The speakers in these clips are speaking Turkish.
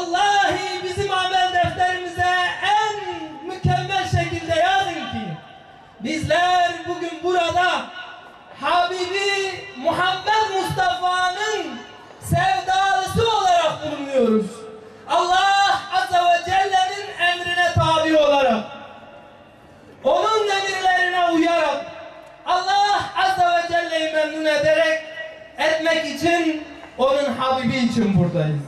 Vallahi bizim amel defterimize en mükemmel şekilde yazın ki bizler bugün burada Habibi Muhammed Mustafa'nın sevdalısı olarak bulunuyoruz. Allah Azze ve Celle'nin emrine tabi olarak, onun emirlerine uyarak, Allah Azze ve Celle'yi memnun etmek için, onun Habibi için buradayız.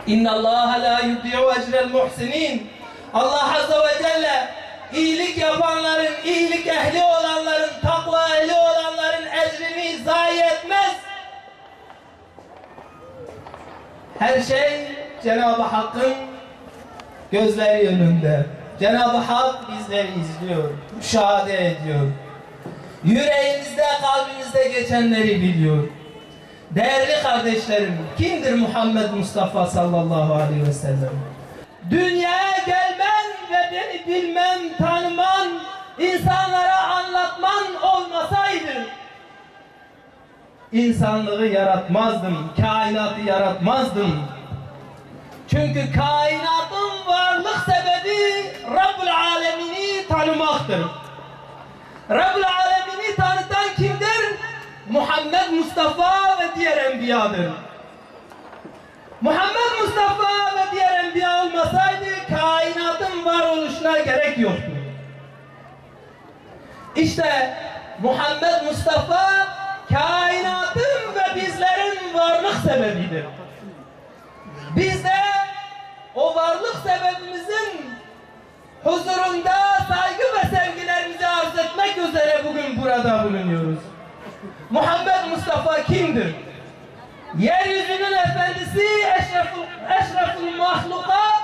İnna Allah la yudi'u ecrel muhsinin. Allah Azze ve Celle iyilik yapanların, iyilik ehli olanların, takva ehli olanların ecrini zayi etmez. Her şey Cenab-ı Hakk'ın gözleri önünde. Cenab-ı Hak bizleri izliyor, müşahede ediyor. Yüreğimizde, kalbimizde geçenleri biliyor. Değerli kardeşlerim, kimdir Muhammed Mustafa sallallahu aleyhi ve sellem? Dünyaya gelmen ve beni bilmem, tanıman, insanlara anlatman olmasaydı insanlığı yaratmazdım, kainatı yaratmazdım. Çünkü kainatın varlık sebebi Rabbul Alemin'i tanımaktır. Rabbul Alemin'i tanıtan kimdir? Muhammed Mustafa ve diğer enbiyadır. Muhammed Mustafa ve diğer enbiya olmasaydı kainatın varoluşuna gerek yoktu. İşte Muhammed Mustafa kainatın ve bizlerin varlık sebebidir. Biz de o varlık sebebimizin huzurunda saygı ve sevgilerimizi arz etmek üzere bugün burada bulunuyoruz. Muhammed Mustafa kimdir? Yeryüzünün efendisi, eşreful mahlukat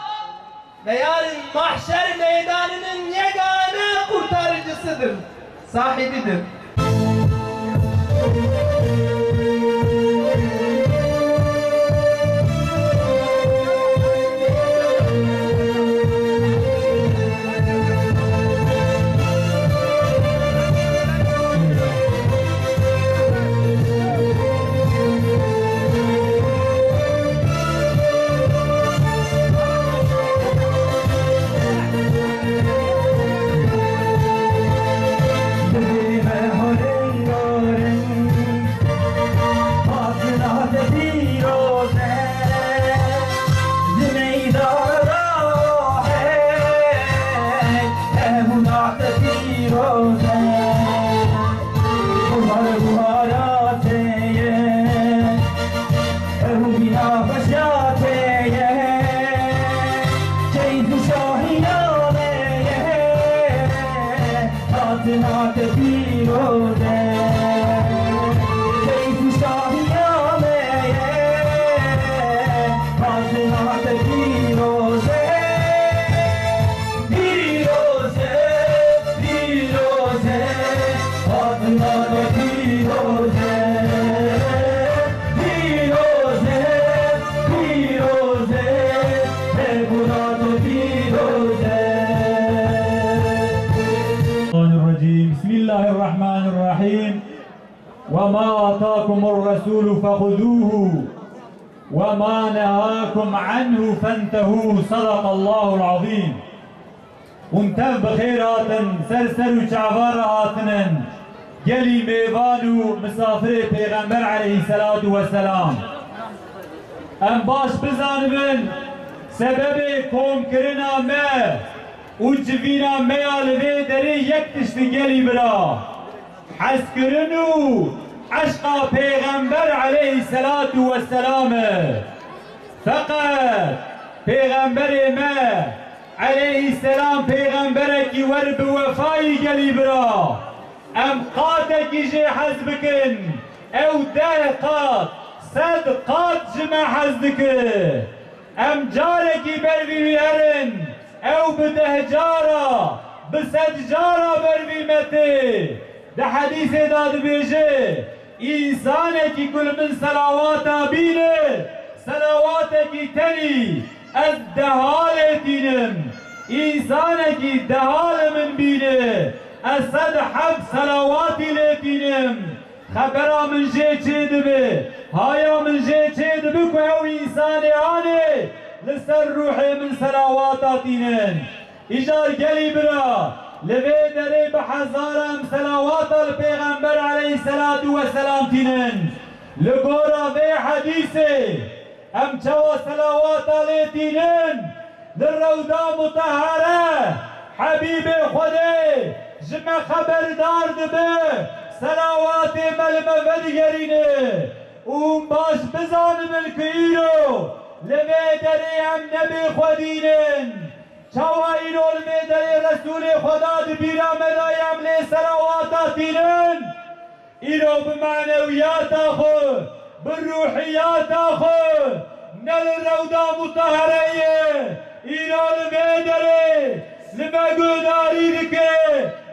ve yarın mahşer meydanının yegane kurtarıcısıdır, sahibidir. Bismillahirrahmanirrahim. وَمَا آتَاكُمُ الرَّسُولُ فَخُذُوهُ وَمَا نَهَاكُمْ عَنْهُ فَانْتَهُوا صَدَقَ اللّٰهُ الْعَظِيمُ. Untev bixêratin ser û çavar hatinin gelî mêvan û misafirê Pêxember aleyhisselatu vesselam. Em baş bizanibin sebebê komkirina me û civîna me ya li vê derê yek tiştî gelî bira. Hezkirin û eşqa Pêxember aleyhisselatu vesselam. Feqet Pêxemberê me aleyhisselam peygamberekî wer bi wefayî gelî bira. Em qatekî jê hez bikin, ew 10 qat, 100 qat ji me hez dike. Em carekî ber vî herin, ew bi 10 cara, bi 100 cara ber vî me tê. Di hedîsê da dibêje, însanekî ku li min selavata bîne, selavatekî tenî, ez dehalê tînim. İnsanekî dehalê min bîne, ez 107 selavatî lê tînim. Xebera min jê çê dibe, هايا من جيتشيد بكو او انساني اني لسر روحي من سلاواتاتينن اجار قلي برا لبي دري بحزارم سلاوات البيغمبر عليه الصلاة والسلام تينن لقورا في حديثي ام چوا سلاوات عليتينن للروضة مطهرة حبيب خدي جمع خبردار دبه سلاوات ملمفد گرینه اون باش بزانم الكيرو لبي دري ام نبي خدينن چوا ایرو لبي دري رسول خدا دبيرا مدايم لي سلاواتاتينن ایرو بمعنويات اخو بالروحيات اخو نل الروضة مطهرية ایرو لبي دري لما قداري دكي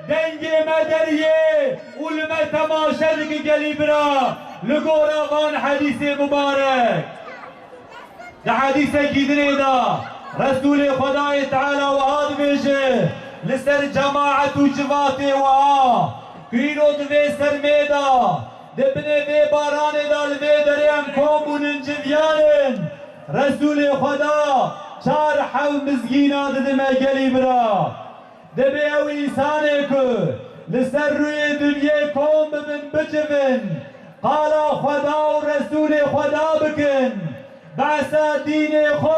دنگ مدریه علم تماشا دکی گلیبرا لگوراغان حدیث مبارک ده حدیث گیدنه دا رسول خدای تعالی و آد بیشه لسر جماعت و جوات و آ کینو دوی سر میدا دبنه وی باران دا لوی دریم کومونن جویانن رسول خدا چار حو مزگینا ددمه گلیبرا دبي او انسانك لسر روی دنیا کام ببن بجبن قال خدا و رسول خدا بکن بعثا دین خو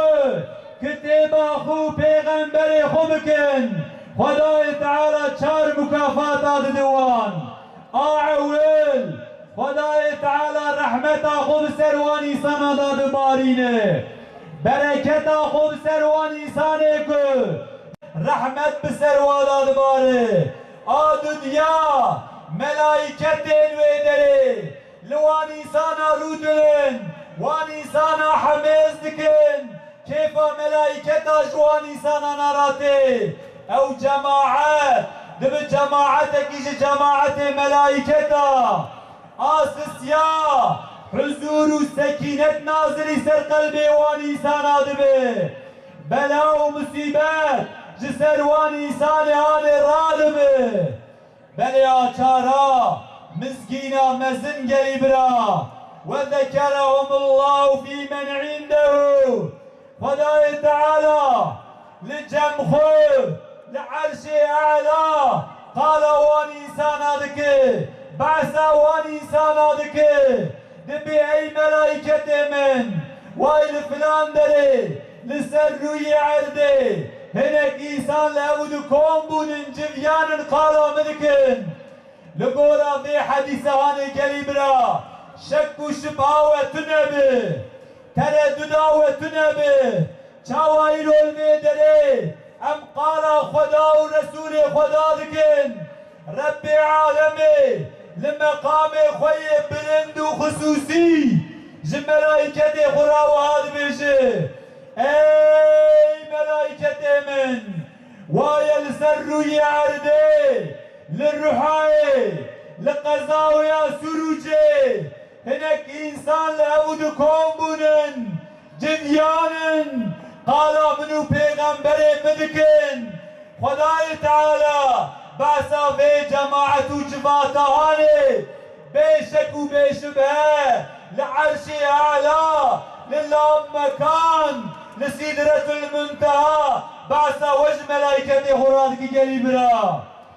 کتاب خو پیغمبر خو بکن خدای تعالی چار مکافات دوان اول خدای تعالی رحمت خو بسروان انسان داد بارینه برکت خو بسروان انسانك رحمت بسر واداد باره آدودیا ملائکتین ویدره لوان ایسانا رودن وان ایسانا حمیز دکن کیفا ملائکتا جوان ایسانا ناراته او جماعت دب جماعتك يجي جماعت ملائكتا آسسيا حضور وسكينة نازل سر قلبي وان إنسان دبه بلا ومصيبات جسر وان إنسان هاني رادبه بلا چارا مسكينة مزن قريبرا وذكرهم الله في من عنده خداي تعالى لجم خو لعرش أعلى قال وان إنسان هذك بعث وان إنسان هذك دبي أي ملائكة من وايل فلان دري لسروي عردي هناك إنسان لابد كون بون جفيان قال ملكن لقورا في حديث هاني كليبرا شك وشبهة تنبي تردد وتنبي شاوائر المدري ام قال خدا ورسول خدا دكن رب عالمي لمقام خوي بلند وخصوصي ملائكة خرا وهذا بيجي اي ملائكة من وايا لسر يعردي للرحاي لقزاو يا سروجي هناك انسان لابد كومبونن جنيانن قال منو پیغمبر مدکن خدای تعالی باسا في جماعت و جماعتهاني بشك و بشبه لعرش اعلى لله مكان لسدرة المنتهى باسا وج ملائكة خرانك قريبنا